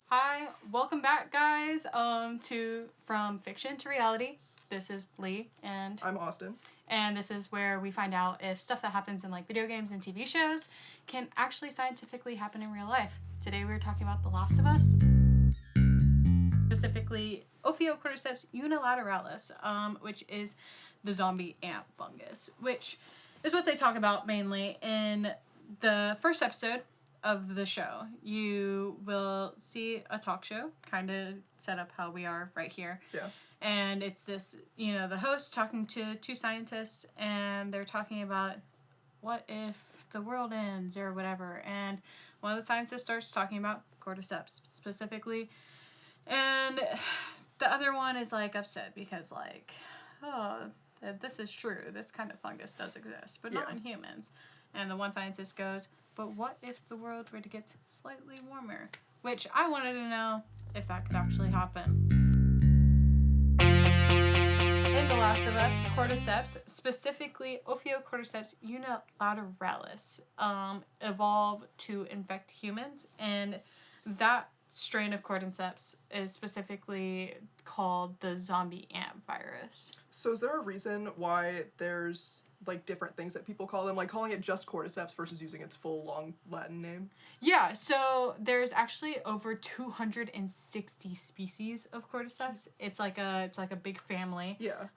Hi, welcome back, guys. From fiction to reality. This is Lee, and I'm Austin. And this is where we find out if stuff that happens in like video games and TV shows can actually scientifically happen in real life. Today we're talking about The Last of Us, specifically OPHIOCORDYCEPS unilateralis, which is the zombie ant fungus, which is what they talk about mainly in the first episode of the show. You will see a talk show, kind of set up how we are right here. Yeah. And it's this, the host talking to two scientists, and they're talking about what if the world ends or whatever. And one of the scientists starts talking about cordyceps specifically. And the other one is like upset because this is true. This kind of fungus does exist, but not in humans. And the one scientist goes, but what if the world were to get slightly warmer? Which I wanted to know if that could actually happen. In The Last of Us, cordyceps, specifically OPHIOCORDYCEPS unilateralis, evolved to infect humans, and that strain of cordyceps is specifically called the zombie ant virus. So is there a reason why there's different things that people call them, like calling it just cordyceps versus using its full long Latin name? Yeah, so there's actually over 260 species of cordyceps. It's like a big family. Yeah.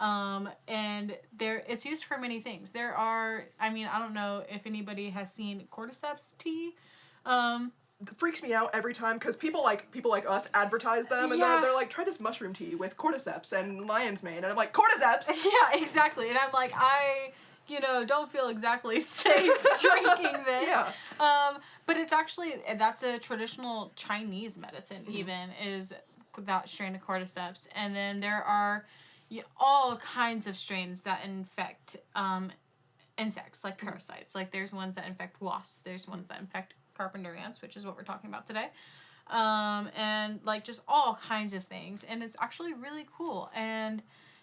And it's used for many things. There are, I don't know if anybody has seen cordyceps tea. It freaks me out every time because people like us advertise them, and they're like, try this mushroom tea with cordyceps and lion's mane, and I'm like, cordyceps. Yeah, exactly. And I'm like, I don't feel exactly safe drinking this. Yeah. But it's actually, that's a traditional Chinese medicine, even, is that strain of cordyceps. And then there are all kinds of strains that infect insects, like parasites. Like, there's ones that infect wasps. There's ones that infect carpenter ants, which is what we're talking about today. And, just all kinds of things. And it's actually really cool. And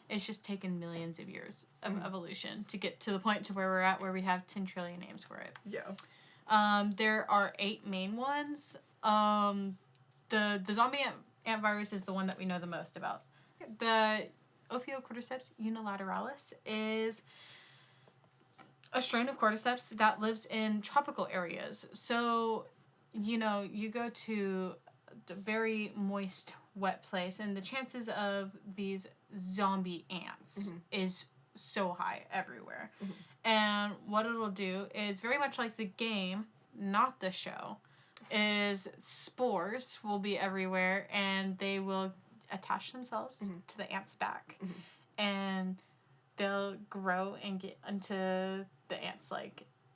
it's just taken millions of years of evolution to get to the point to where we're at, where we have 10 trillion names for it. Yeah. There are 8 main ones. The zombie ant virus is the one that we know the most about. The OPHIOCORDYCEPS unilateralis is a strain of cordyceps that lives in tropical areas. So, you go to a very moist, wet place, and the chances of these zombie ants is so high everywhere. And what it'll do is very much like the game, not the show, is spores will be everywhere, and they will attach themselves to the ant's back, and they'll grow and get into the ant's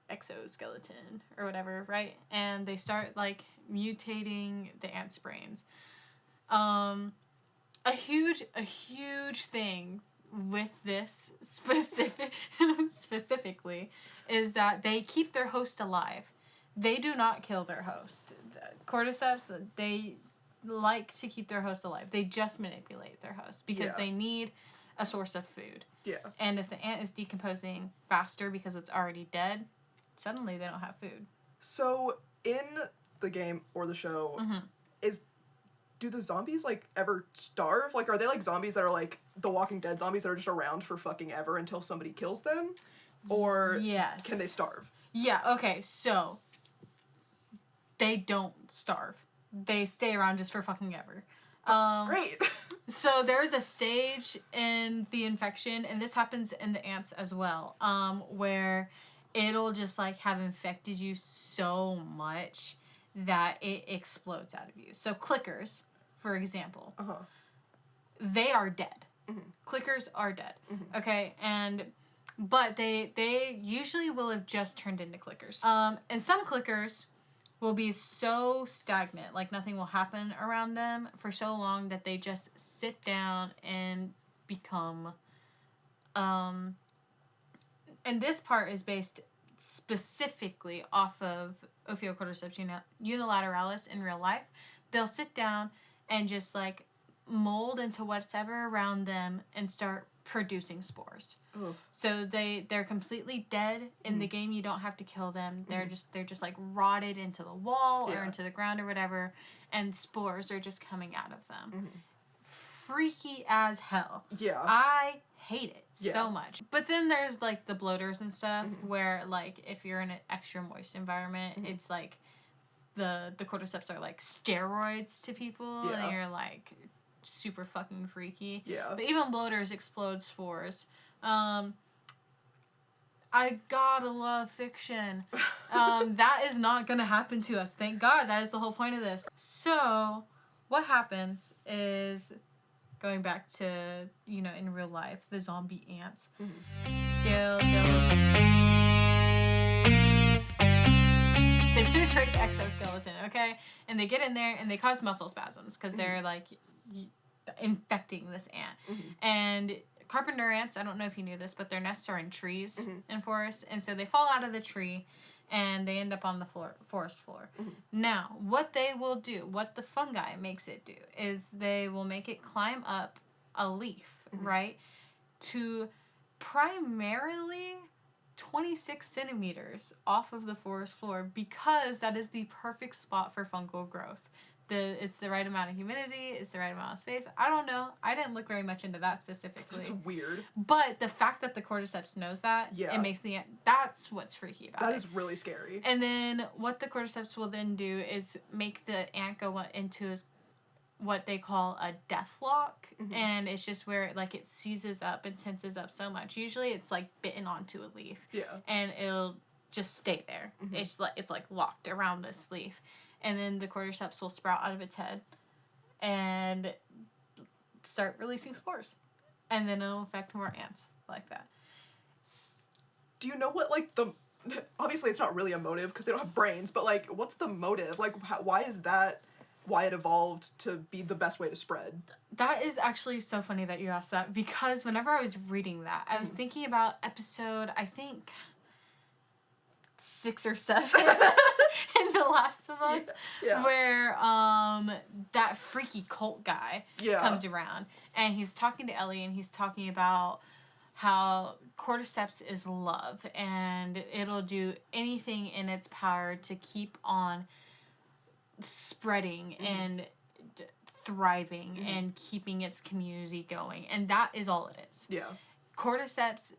exoskeleton or whatever, right? And they start mutating the ant's brains. A huge thing with this specifically is that they keep their host alive. They do not kill their host. Cordyceps, they like to keep their host alive. They just manipulate their host because they need a source of food. Yeah. And if the ant is decomposing faster because it's already dead, suddenly they don't have food. So in the game or the show, do the zombies ever starve? Are they zombies that are the Walking Dead zombies that are just around for fucking ever until somebody kills them? Or can they starve? Yeah, okay, so they don't starve. They stay around just for fucking ever. Great. So there's a stage in the infection, and this happens in the ants as well, where it'll just have infected you so much that it explodes out of you. So clickers, for example, they are dead. Clickers are dead. Okay, but they usually will have just turned into clickers. And some clickers will be so stagnant, nothing will happen around them for so long that they just sit down and become, and this part is based specifically off of OPHIOCORDYCEPS unilateralis in real life. They'll sit down and just mold into whatever around them and start producing spores. Ugh. So they're completely dead in the game. You don't have to kill them. They're just like rotted into the wall or into the ground or whatever, and spores are just coming out of them. Freaky as hell. Yeah. I hate it so much. But then there's like the bloaters and stuff where like if you're in an extra moist environment, it's like the cordyceps are like steroids to people, and you're like super fucking freaky. Yeah. But even bloaters explode spores. I gotta love fiction. That is not gonna happen to us. Thank God. That is the whole point of this. So, what happens is, going back to, you know, in real life, the zombie ants, they penetrate the exoskeleton, okay? And they get in there and they cause muscle spasms because they're like infecting this ant. And carpenter ants, I don't know if you knew this, but their nests are in trees and forests, and so they fall out of the tree and they end up on the forest floor. Now, what they will do, what the fungi makes it do, is they will make it climb up a leaf, right, to primarily 26 centimeters off of the forest floor, because that is the perfect spot for fungal growth. It's the right amount of humidity, it's the right amount of space. I don't know. I didn't look very much into that specifically. That's weird. But the fact that the cordyceps knows that, it makes the ant, that's what's freaky about it. That is really scary. And then what the cordyceps will then do is make the ant go into what they call a death lock, and it's just where like it seizes up and tenses up so much. Usually it's like bitten onto a leaf. Yeah. And it'll just stay there. It's like locked around this leaf. And then the cordyceps will sprout out of its head and start releasing spores. And then it'll infect more ants like that. Do you know what, like, obviously it's not really a motive because they don't have brains, but, like, what's the motive? Like, why is that why it evolved to be the best way to spread? That is actually so funny that you asked that, because whenever I was reading that, I was thinking about episode, I think, 6 or 7 in The Last of Us, where that freaky cult guy comes around, and he's talking to Ellie, and he's talking about how cordyceps is love, and it'll do anything in its power to keep on spreading and thriving and keeping its community going, and that is all it is. Yeah. Cordyceps,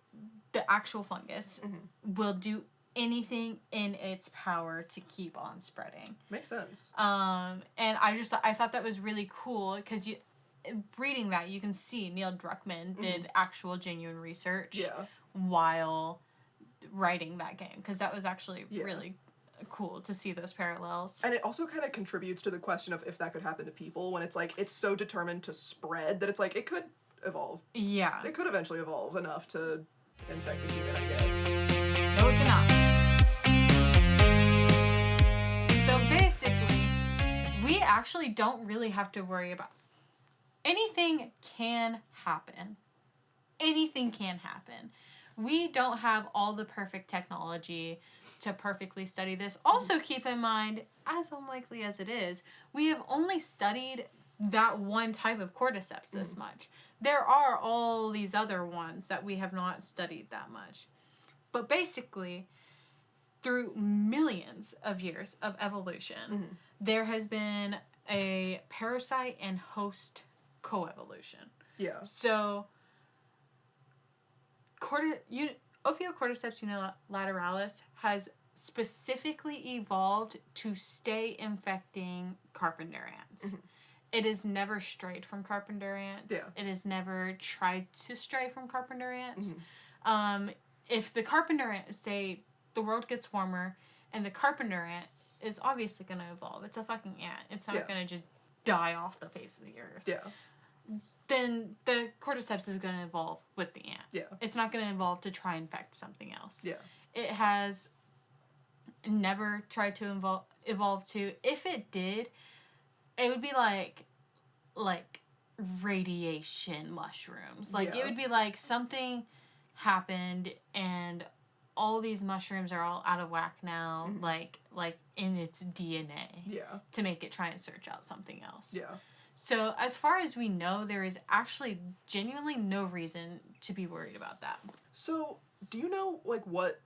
the actual fungus, will do anything in its power to keep on spreading. Makes sense. And I thought that was really cool, because reading that, you can see Neil Druckmann did actual genuine research while writing that game, because that was actually really cool to see those parallels. And it also kind of contributes to the question of if that could happen to people, when it's like it's so determined to spread that it's like it could evolve. Yeah. It could eventually evolve enough to infect a human, I guess. No, it cannot. So basically, we actually don't really have to worry about anything. Can happen. Anything can happen. We don't have all the perfect technology to perfectly study this. Also, keep in mind, as unlikely as it is, we have only studied that one type of cordyceps this much. There are all these other ones that we have not studied that much. But basically, through millions of years of evolution, there has been a parasite and host coevolution. Yeah. So, OPHIOCORDYCEPS unilateralis has specifically evolved to stay infecting carpenter ants. It has never strayed from carpenter ants. Yeah. It has never tried to stray from carpenter ants. If the carpenter ant, say, the world gets warmer, and the carpenter ant is obviously going to evolve. It's a fucking ant. It's not going to just die off the face of the earth. Yeah. Then the cordyceps is going to evolve with the ant. Yeah. It's not going to evolve to try and infect something else. Yeah. It has never tried to evolve to. If it did, it would be like radiation mushrooms. Like, it would be like something happened and all these mushrooms are all out of whack now, like in its DNA. Yeah. To make it try and search out something else. Yeah. So as far as we know, there is actually genuinely no reason to be worried about that. So, do you know, like, what...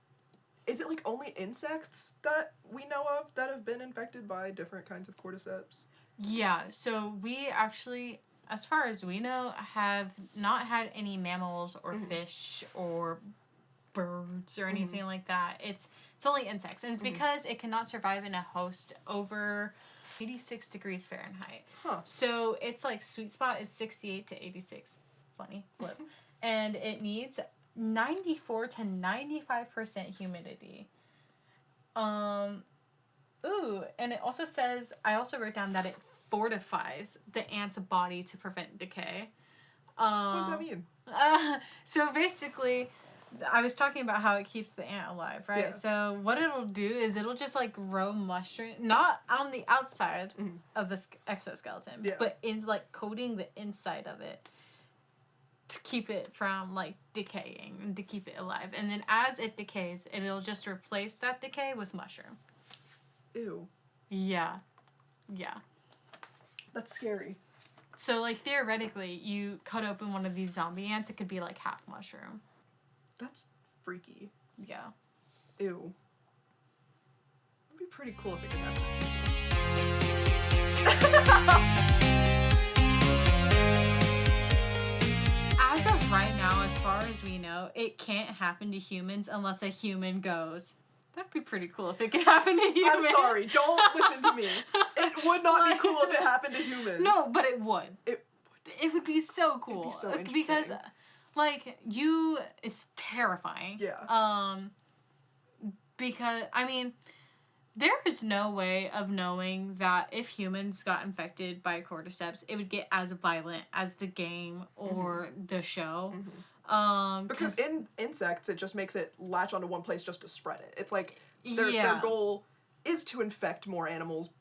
Is it, like, only insects that we know of that have been infected by different kinds of cordyceps? Yeah, so we actually, as far as we know, have not had any mammals or fish or birds or anything like that. It's only insects. And it's because it cannot survive in a host over 86 degrees Fahrenheit. Huh. So its like sweet spot is 68 to 86. Funny flip. And it needs 94 to 95% humidity. Ooh, and it also says, I also wrote down that it fortifies the ant's body to prevent decay. What does that mean? So basically, I was talking about how it keeps the ant alive, right? Yeah. So what it'll do is it'll just like grow mushroom, not on the outside of the exoskeleton, but in like coating the inside of it to keep it from like decaying and to keep it alive. And then as it decays, it'll just replace that decay with mushroom. Ew. Yeah. Yeah. That's scary. So like theoretically, you cut open one of these zombie ants, it could be like half mushroom. That's freaky. Yeah. Ew. It'd be pretty cool if it could happen. As of right now, as far as we know, it can't happen to humans unless a human goes. That'd be pretty cool if it could happen to humans. I'm sorry, don't listen to me. It would not be cool if it happened to humans. No, but it would. It would be so cool. It'd be so interesting. Because, like, it's terrifying. Yeah. Because, I mean, there is no way of knowing that if humans got infected by cordyceps, it would get as violent as the game or the show. Because in insects, it just makes it latch onto one place just to spread it. It's like their goal is to infect more animals,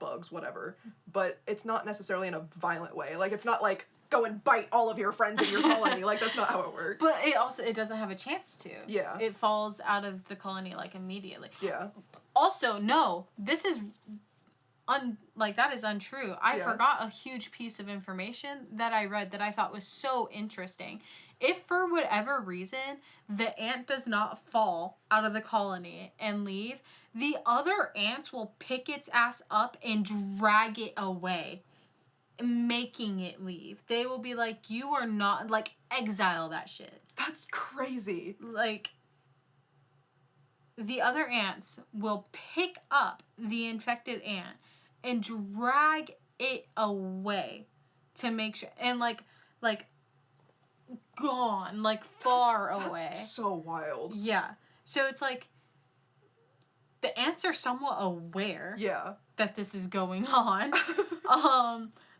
bugs, whatever. But it's not necessarily in a violent way. Like, it's not like, go and bite all of your friends in your colony. Like, that's not how it works. But it doesn't have a chance to. Yeah. It falls out of the colony, like, immediately. Yeah. Also, no, this is... that is untrue. I forgot a huge piece of information that I read that I thought was so interesting. If for whatever reason the ant does not fall out of the colony and leave, the other ants will pick its ass up and drag it away, making it leave. They will be like, you are not, like, exile that shit. That's crazy. Like, the other ants will pick up the infected ant and drag it away to make sure, and like gone, like far away. That's so wild. Yeah. So it's like the ants are somewhat aware that this is going on.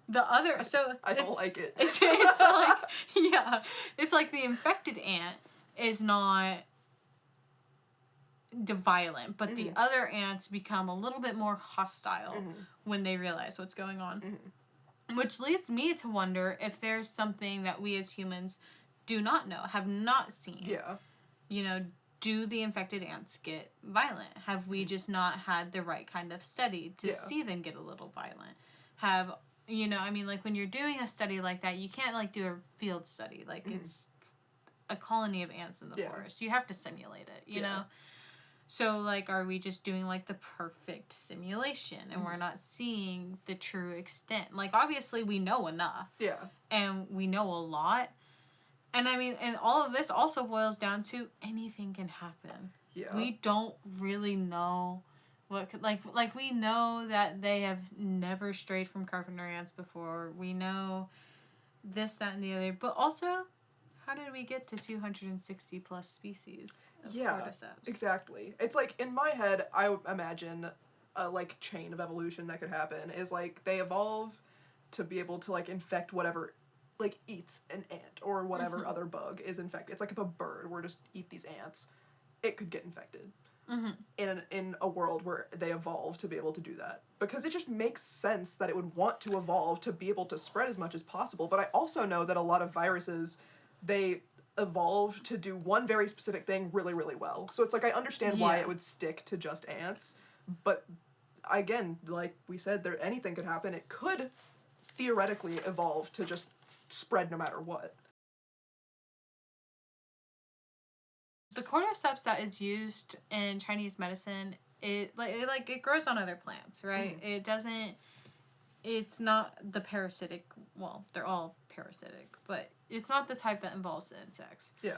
The other I don't like it. It's like it's like the infected ant is not violent, but the other ants become a little bit more hostile when they realize what's going on. Which leads me to wonder if there's something that we as humans do not know, have not seen. Yeah. You know, do the infected ants get violent? Have we just not had the right kind of study to see them get a little violent? You know, I mean, like, when you're doing a study like that, you can't, like, do a field study. Like, it's a colony of ants in the forest. You have to simulate it, you know? So, like, are we just doing, like, the perfect simulation and we're not seeing the true extent? Like, obviously, we know enough. Yeah. And we know a lot. And, I mean, and all of this also boils down to anything can happen. Yeah. We don't really know what could, like, we know that they have never strayed from carpenter ants before. We know this, that, and the other. But also, how did we get to 260 plus species of cordyceps? Exactly. It's like, in my head, I imagine a, like, chain of evolution that could happen is, like, they evolve to be able to, like, infect whatever, like, eats an ant or whatever other bug is infected. It's like if a bird were to eat these ants, it could get infected. In a world where they evolve to be able to do that. Because it just makes sense that it would want to evolve to be able to spread as much as possible. But I also know that a lot of viruses, they evolve to do one very specific thing really, really well. So it's like, I understand why it would stick to just ants. But again, like we said, anything could happen. It could theoretically evolve to just spread no matter what. The cordyceps that is used in Chinese medicine, it grows on other plants, right? It's not the parasitic, well, they're all parasitic, but it's not the type that involves the insects. Yeah.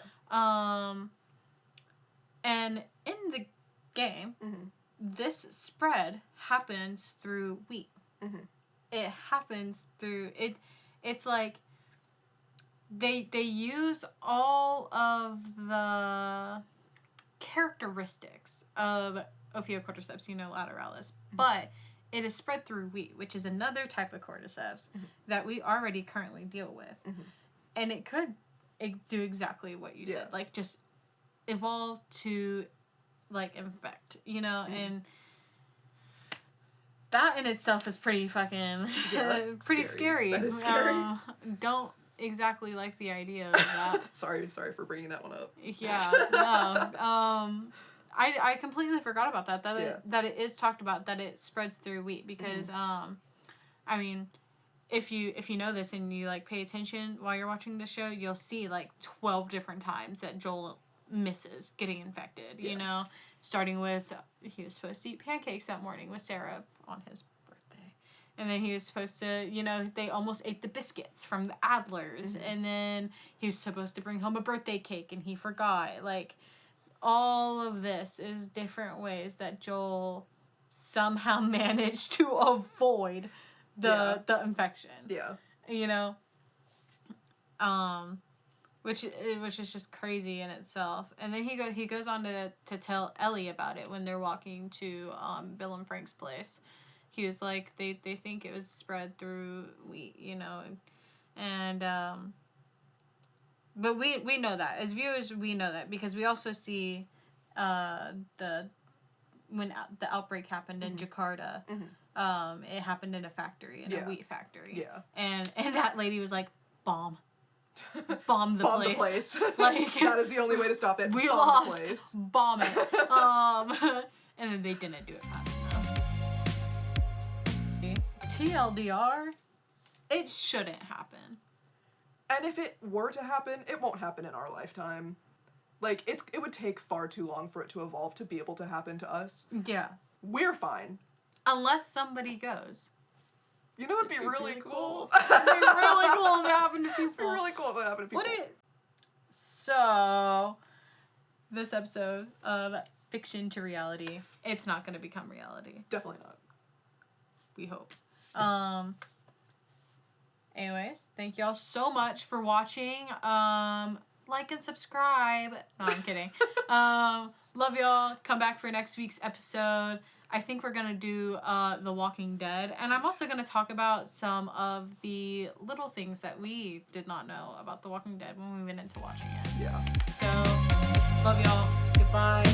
And in the game, this spread happens through wheat. It happens through it. It's like they use all of the characteristics of Ophiocordyceps unilateralis, but it is spread through wheat, which is another type of cordyceps that we already currently deal with. And it could do exactly what you said, like just evolve to like infect, you know, and that in itself is pretty fucking pretty scary. That is scary. Don't exactly like the idea of that. sorry for bringing that one up. Yeah, no. I completely forgot about that. That it is talked about, that it spreads through wheat, because I mean, if you know this and you like pay attention while you're watching the show, you'll see like 12 different times that Joel misses getting infected. You know, starting with he was supposed to eat pancakes that morning with Sarah on his birthday, and then he was supposed to, you know, they almost ate the biscuits from the Adlers, and then he was supposed to bring home a birthday cake and he forgot. Like, all of this is different ways that Joel somehow managed to avoid the infection. Yeah. You know? Which is just crazy in itself. And then he goes on to tell Ellie about it when they're walking to Bill and Frank's place. He was like, they think it was spread through wheat, you know, and but we know that as viewers, we know that because we also see when the outbreak happened in Jakarta. It happened in a factory, a wheat factory. Yeah. And that lady was like, bomb the place. Like, that is the only way to stop it. We bomb lost. The place. Bomb it. And then they didn't do it fast enough. TLDR, it shouldn't happen. And if it were to happen, it won't happen in our lifetime. Like, it would take far too long for it to evolve to be able to happen to us. Yeah. We're fine. Unless somebody goes. You know, it'd be really cool. It'd be really cool if it happened to people. It'd be really cool if it happened to people. So, this episode of Fiction to Reality, it's not going to become reality. Definitely not. We hope. Anyways, thank y'all so much for watching. Like and subscribe. No, I'm kidding. Love y'all. Come back for next week's episode. I think we're going to do The Walking Dead. And I'm also going to talk about some of the little things that we did not know about The Walking Dead when we went into watching it. Yeah. So, love y'all. Goodbye.